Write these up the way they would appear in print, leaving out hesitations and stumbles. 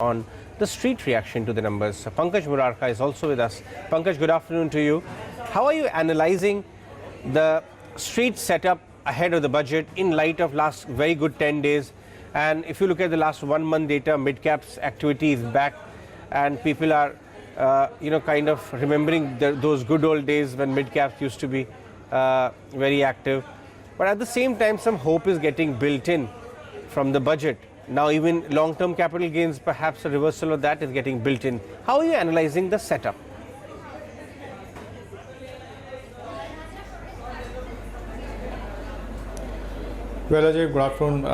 on the street reaction to the numbers. Pankaj Murarka is also with us. Pankaj, good afternoon to you. How are you analyzing the street setup ahead of the budget in light of last very good 10 days? And if you look at the last 1 month data, mid-caps activity is back and people are, kind of remembering those good old days when mid-caps used to be very active. But at the same time, some hope is getting built in from the budget. Now even long-term capital gains, perhaps a reversal of that is getting built in. How are you analyzing the setup? Well, Ajay, good afternoon.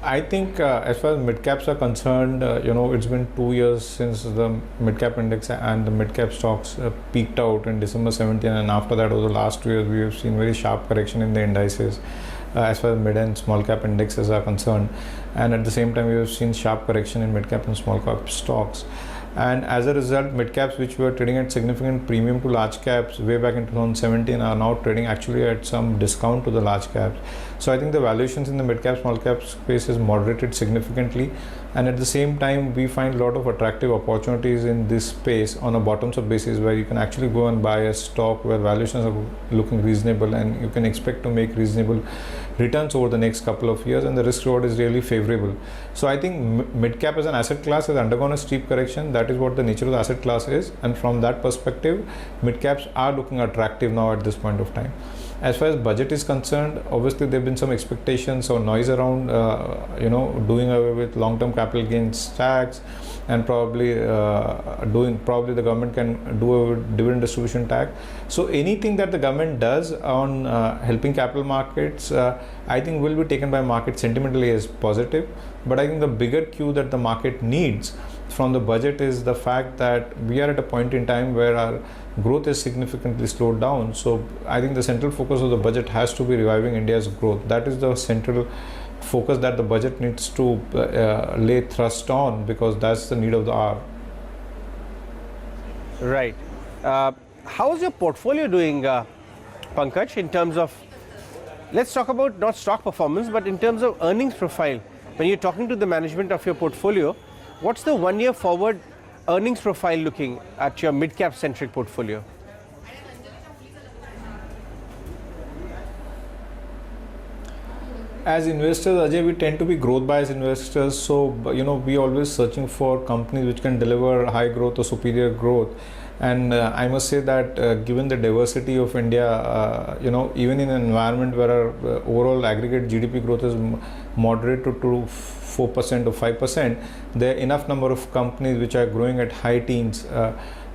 I think as far as mid-caps are concerned, it's been 2 years since the mid-cap index and the mid-cap stocks peaked out in December 17, and after that over the last 2 years we have seen very sharp correction in the indices as far as mid and small cap indexes are concerned, and at the same time we have seen sharp correction in mid-cap and small cap stocks. And as a result, mid-caps which were trading at significant premium to large caps way back in 2017 are now trading actually at some discount to the large caps. So I think the valuations in the mid-cap, small cap space is moderated significantly, and at the same time we find a lot of attractive opportunities in this space on a bottoms up basis where you can actually go and buy a stock where valuations are looking reasonable and you can expect to make reasonable returns over the next couple of years, and the risk reward is really favorable. So I think mid-cap as an asset class has undergone a steep correction. That is what the nature of the asset class is, and from that perspective mid-caps are looking attractive now at this point of time. As far as budget is concerned, obviously there have been some expectations or noise around doing away with long-term capital gains tax, and probably the government can do a dividend distribution tax. So anything that the government does on helping capital markets, I think will be taken by market sentimentally as positive. But I think the bigger cue that the market needs from the budget is the fact that we are at a point in time where our growth is significantly slowed down. So I think the central focus of the budget has to be reviving India's growth. That is the central focus that the budget needs to lay thrust on, because that's the need of the hour. Right. How is your portfolio doing, Pankaj, in terms of, let's talk about not stock performance, but in terms of earnings profile? When you're talking to the management of your portfolio, what's the 1 year forward earnings profile looking at your mid-cap centric portfolio? As investors, Ajay, we tend to be growth biased investors. So, we always searching for companies which can deliver high growth or superior growth. And I must say that given the diversity of India, even in an environment where our overall aggregate GDP growth is moderate to 4% or 5%, there are enough number of companies which are growing at high teens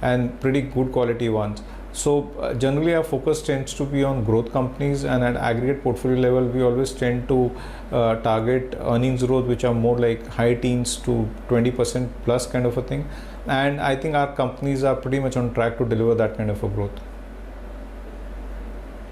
and pretty good quality ones. So generally our focus tends to be on growth companies, and at aggregate portfolio level we always tend to target earnings growth which are more like high teens to 20% plus kind of a thing. And I think our companies are pretty much on track to deliver that kind of a growth.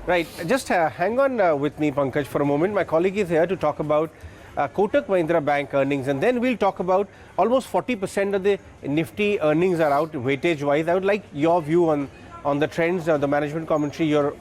Right. Just hang on with me, Pankaj, for a moment. My colleague is here to talk about Kotak Mahindra Bank earnings, and then we'll talk about almost 40% of the Nifty earnings are out weightage wise. I would like your view on the trends, the management commentary you're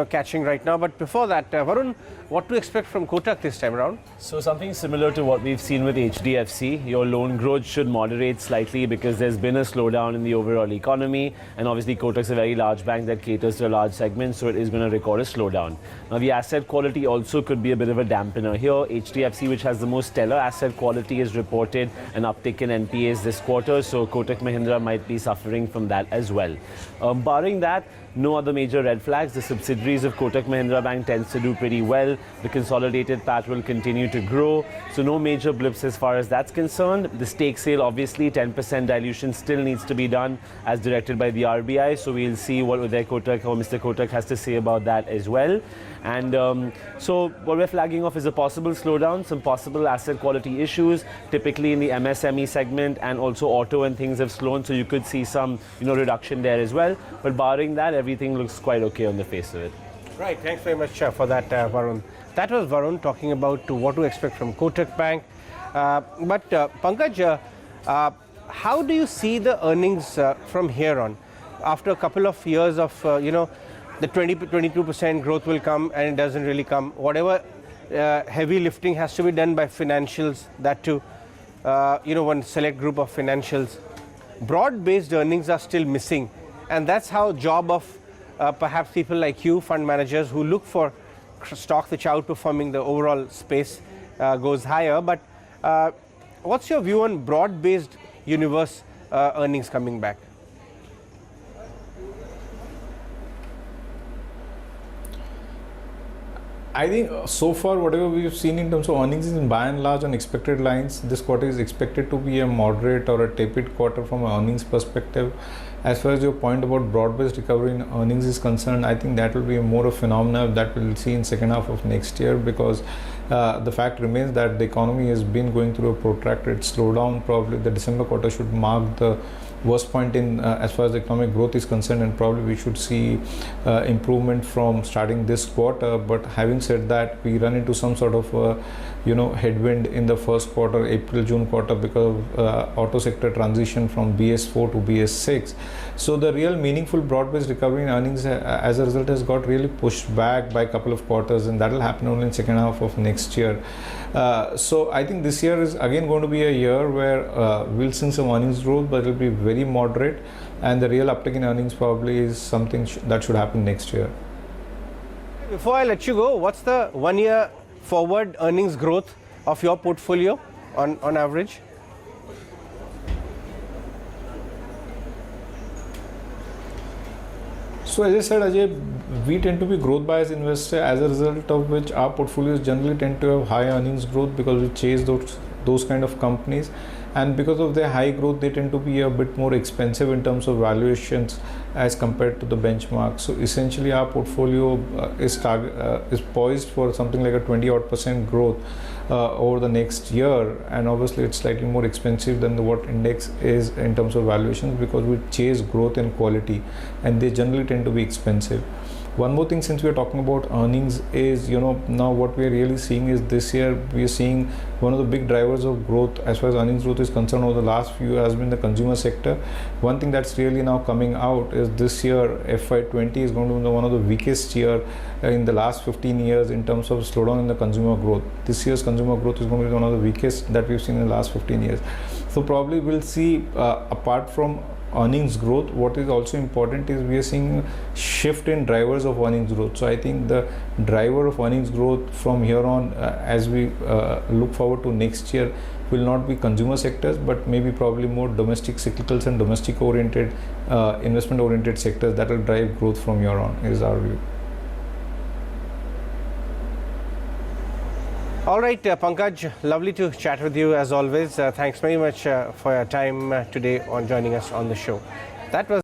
catching right now. But before that, Varun, what to expect from Kotak this time around? So something similar to what we've seen with HDFC. Your loan growth should moderate slightly because there's been a slowdown in the overall economy, and obviously Kotak's a very large bank that caters to a large segment, so it is going to record a slowdown. Now the asset quality also could be a bit of a dampener here. HDFC, which has the most stellar asset quality, has reported an uptick in NPAs this quarter, so Kotak Mahindra might be suffering from that as well. Barring that, no other major red flags. The subsidiaries of Kotak Mahindra Bank tends to do pretty well. The consolidated PAT will continue to grow. So no major blips as far as that's concerned. The stake sale, obviously, 10% dilution still needs to be done as directed by the RBI. So we'll see what Uday Kotak or Mr. Kotak has to say about that as well. And so what we're flagging off is a possible slowdown, some possible asset quality issues, typically in the MSME segment, and also auto and things have slowed. So you could see some reduction there as well. But barring that, everything looks quite okay on the face of it. Right. Thanks very much for that, Varun. That was Varun talking about what to expect from Kotak Bank. But Pankaj, how do you see the earnings from here on? After a couple of years of, the 22% growth will come and it doesn't really come. Whatever heavy lifting has to be done by financials, that too. one select group of financials. Broad-based earnings are still missing, and that's how job of perhaps people like you, fund managers, who look for stocks which are outperforming the overall space goes higher. But what's your view on broad-based universe earnings coming back? I think so far whatever we've seen in terms of earnings is by and large on expected lines. This quarter is expected to be a moderate or a tepid quarter from an earnings perspective. As far as your point about broad-based recovery in earnings is concerned, I think that will be more a phenomena that we'll see in second half of next year, because the fact remains that the economy has been going through a protracted slowdown. Probably the December quarter should mark the worst point in as far as economic growth is concerned, and probably we should see improvement from starting this quarter. But having said that, we run into some sort of headwind in the first quarter, April-June quarter, because of auto sector transition from BS4 to BS6. So the real meaningful broad-based recovery in earnings as a result has got really pushed back by a couple of quarters, and that will happen only in second half of next year. So I think this year is again going to be a year where we'll see some earnings growth, but it will be very moderate, and the real uptick in earnings probably is something that should happen next year. Before I let you go, what's the 1 year forward earnings growth of your portfolio on average? So as I said, Ajay, we tend to be growth biased investor, as a result of which our portfolios generally tend to have high earnings growth because we chase those kind of companies, and because of their high growth they tend to be a bit more expensive in terms of valuations as compared to the benchmark. So essentially our portfolio is poised for something like a 20% growth over the next year, and obviously it's slightly more expensive than what index is in terms of valuations, because we chase growth and quality, and they generally tend to be expensive. One more thing, since we are talking about earnings, is now what we are really seeing is this year we are seeing one of the big drivers of growth as far as earnings growth is concerned over the last few years has been the consumer sector. One thing that's really now coming out is this year FY20 is going to be one of the weakest year in the last 15 years in terms of slowdown in the consumer growth. This year's consumer growth is going to be one of the weakest that we've seen in the last 15 years. So probably we'll see apart from earnings growth, what is also important is we are seeing shift in drivers of earnings growth. So I think the driver of earnings growth from here on as we look forward to next year will not be consumer sectors, but maybe probably more domestic cyclicals and domestic oriented investment oriented sectors that will drive growth from here on, is our view. All right, Pankaj, lovely to chat with you as always. Thanks very much for your time today on joining us on the show. That was